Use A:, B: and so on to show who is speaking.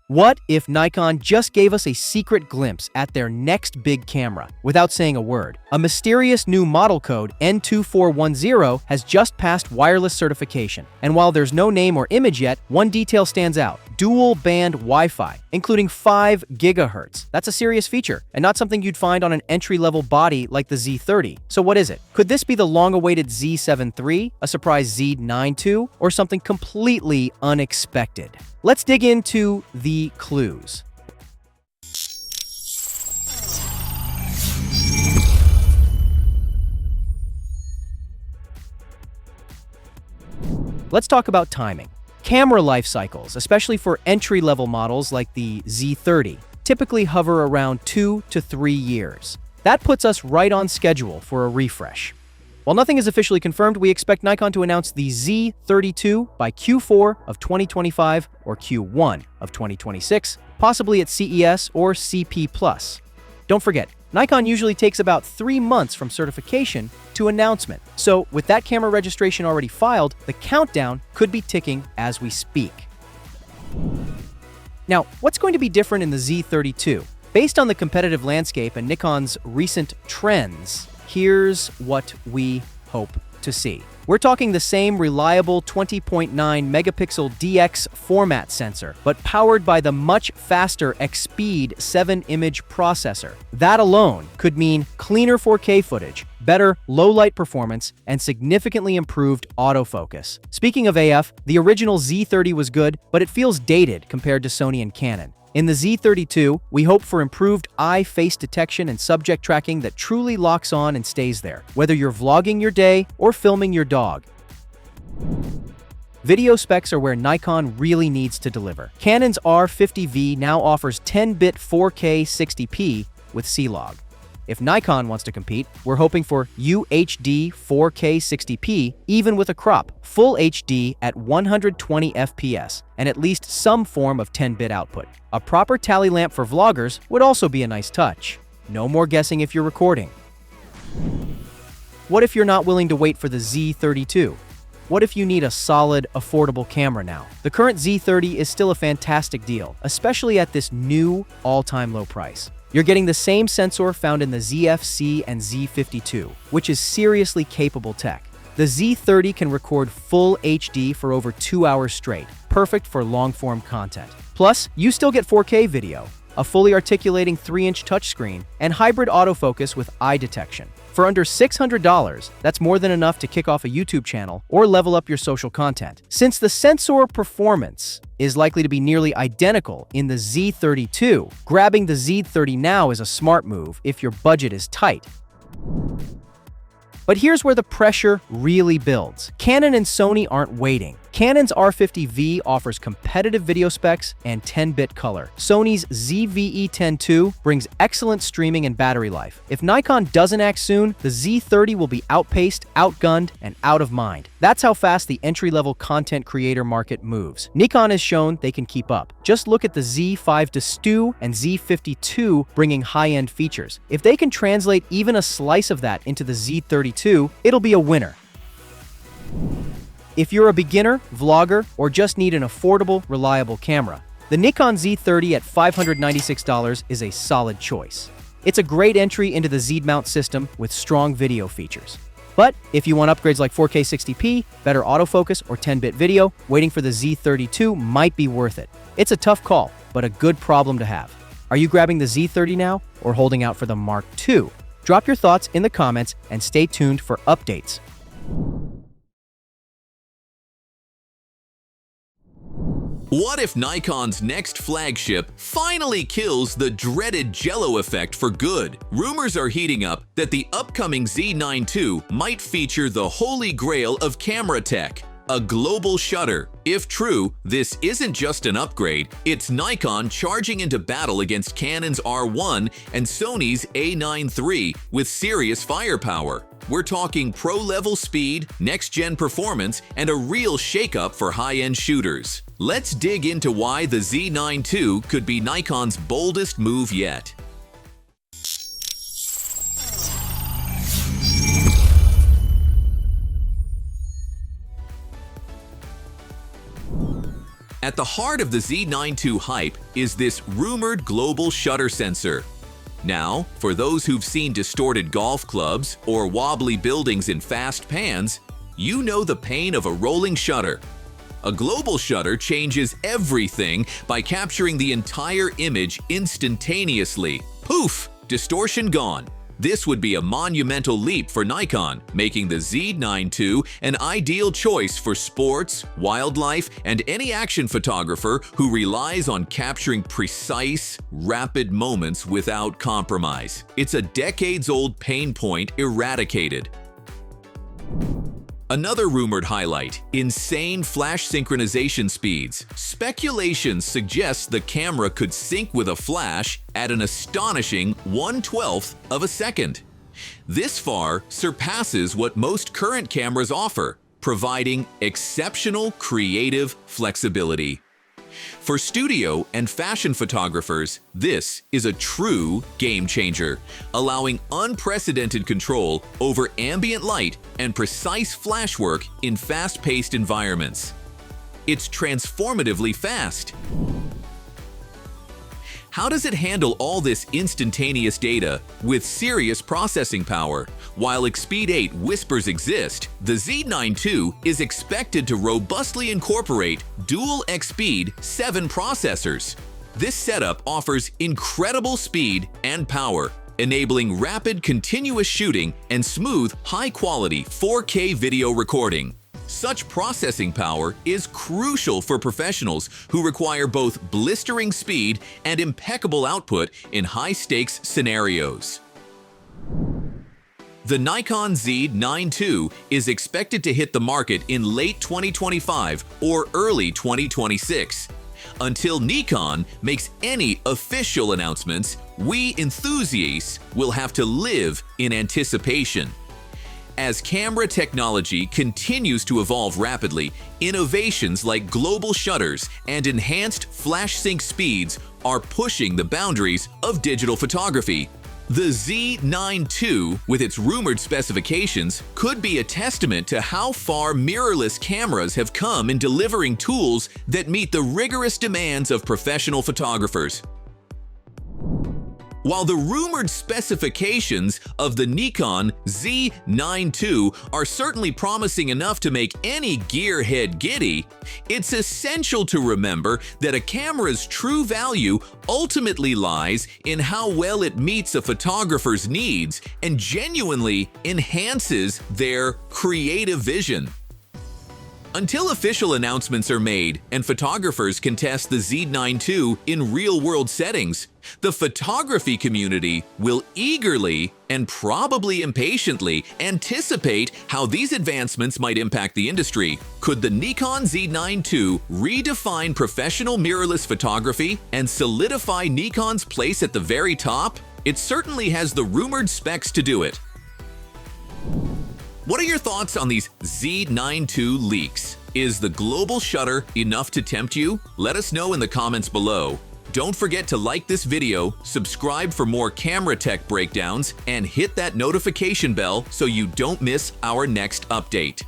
A: What if Nikon just gave us a secret glimpse at their next big camera without saying a word? A mysterious new model code, N2410, has just passed wireless certification. And while there's no name or image yet, one detail stands out: dual-band Wi-Fi, including 5 GHz. That's a serious feature, and not something you'd find on an entry-level body like the Z30. So what is it? Could this be the long-awaited Z7 III, a surprise Z9 II, or something completely unexpected? Let's dig into the clues. Let's talk about timing. Camera life cycles, especially for entry-level models like the Z30, typically hover around 2 to 3 years. That puts us right on schedule for a refresh. While nothing is officially confirmed, we expect Nikon to announce the Z30 II by Q4 of 2025 or Q1 of 2026, possibly at CES or CP+. Don't forget, Nikon usually takes about 3 months from certification to announcement. So with that camera registration already filed, the countdown could be ticking as we speak. Now, what's going to be different in the Z30 II? Based on the competitive landscape and Nikon's recent trends, here's what we hope to see. We're talking the same reliable 20.9 megapixel DX format sensor, but powered by the much faster X-Speed 7-image processor. That alone could mean cleaner 4K footage, better low-light performance, and significantly improved autofocus. Speaking of AF, the original Z30 was good, but it feels dated compared to Sony and Canon. In the Z30 II, we hope for improved eye face detection and subject tracking that truly locks on and stays there, whether you're vlogging your day or filming your dog. Video specs are where Nikon really needs to deliver. Canon's R50V now offers 10-bit 4K 60p with C-Log. If Nikon wants to compete, we're hoping for UHD 4K 60p, even with a crop, full HD at 120 FPS, and at least some form of 10-bit output. A proper tally lamp for vloggers would also be a nice touch. No more guessing if you're recording. What if you're not willing to wait for the Z30 II? What if you need a solid, affordable camera now? The current Z30 is still a fantastic deal, especially at this new, all-time low price. You're getting the same sensor found in the ZF-C and Z52, which is seriously capable tech. The Z30 can record full HD for over 2 hours straight, perfect for long-form content. Plus, you still get 4K video, a fully articulating 3-inch touchscreen, and hybrid autofocus with eye detection. For under $600, that's more than enough to kick off a YouTube channel or level up your social content. Since the sensor performance is likely to be nearly identical in the Z30 II, grabbing the Z30 now is a smart move if your budget is tight. But here's where the pressure really builds. Canon and Sony aren't waiting. Canon's R50V offers competitive video specs and 10-bit color. Sony's ZVE10 II brings excellent streaming and battery life. If Nikon doesn't act soon, the Z30 will be outpaced, outgunned, and out of mind. That's how fast the entry-level content creator market moves. Nikon has shown they can keep up. Just look at the Z5 II and Z50 II bringing high-end features. If they can translate even a slice of that into the Z30 II, it'll be a winner. If you're a beginner, vlogger, or just need an affordable, reliable camera, the Nikon Z30 at $596 is a solid choice. It's a great entry into the Z-mount system with strong video features. But if you want upgrades like 4K 60p, better autofocus, or 10-bit video, waiting for the Z30 II might be worth it. It's a tough call, but a good problem to have. Are you grabbing the Z30 now, or holding out for the Mark II? Drop your thoughts in the comments and stay tuned for updates.
B: What if Nikon's next flagship finally kills the dreaded Jell-O effect for good? Rumors are heating up that the upcoming Z9 II might feature the holy grail of camera tech, a global shutter. If true, this isn't just an upgrade, it's Nikon charging into battle against Canon's R1 and Sony's A9 III with serious firepower. We're talking pro-level speed, next-gen performance, and a real shakeup for high-end shooters. Let's dig into why the Z9 II could be Nikon's boldest move yet. At the heart of the Z9 II hype is this rumored global shutter sensor. Now, for those who've seen distorted golf clubs or wobbly buildings in fast pans, you know the pain of a rolling shutter. A global shutter changes everything by capturing the entire image instantaneously. Poof! Distortion gone. This would be a monumental leap for Nikon, making the Z9 II an ideal choice for sports, wildlife, and any action photographer who relies on capturing precise, rapid moments without compromise. It's a decades-old pain point eradicated. Another rumored highlight: insane flash synchronization speeds. Speculation suggests the camera could sync with a flash at an astonishing 1/12 of a second. This far surpasses what most current cameras offer, providing exceptional creative flexibility. For studio and fashion photographers, this is a true game changer, allowing unprecedented control over ambient light and precise flash work in fast-paced environments. It's transformatively fast. How does it handle all this instantaneous data with serious processing power? While Xpeed 8 whispers exist, the Z9 II is expected to robustly incorporate dual Xpeed 7 processors. This setup offers incredible speed and power, enabling rapid continuous shooting and smooth, high-quality 4K video recording. Such processing power is crucial for professionals who require both blistering speed and impeccable output in high-stakes scenarios. The Nikon Z9 II is expected to hit the market in late 2025 or early 2026. Until Nikon makes any official announcements, we enthusiasts will have to live in anticipation. As camera technology continues to evolve rapidly, innovations like global shutters and enhanced flash sync speeds are pushing the boundaries of digital photography. The Z9 II, with its rumored specifications, could be a testament to how far mirrorless cameras have come in delivering tools that meet the rigorous demands of professional photographers. While the rumored specifications of the Nikon Z9 II are certainly promising enough to make any gearhead giddy, it's essential to remember that a camera's true value ultimately lies in how well it meets a photographer's needs and genuinely enhances their creative vision. Until official announcements are made and photographers can test the Z9 II in real-world settings, the photography community will eagerly and probably impatiently anticipate how these advancements might impact the industry. Could the Nikon Z9 II redefine professional mirrorless photography and solidify Nikon's place at the very top? It certainly has the rumored specs to do it. What are your thoughts on these Z9 II leaks? Is the global shutter enough to tempt you? Let us know in the comments below. Don't forget to like this video, subscribe for more camera tech breakdowns, and hit that notification bell so you don't miss our next update.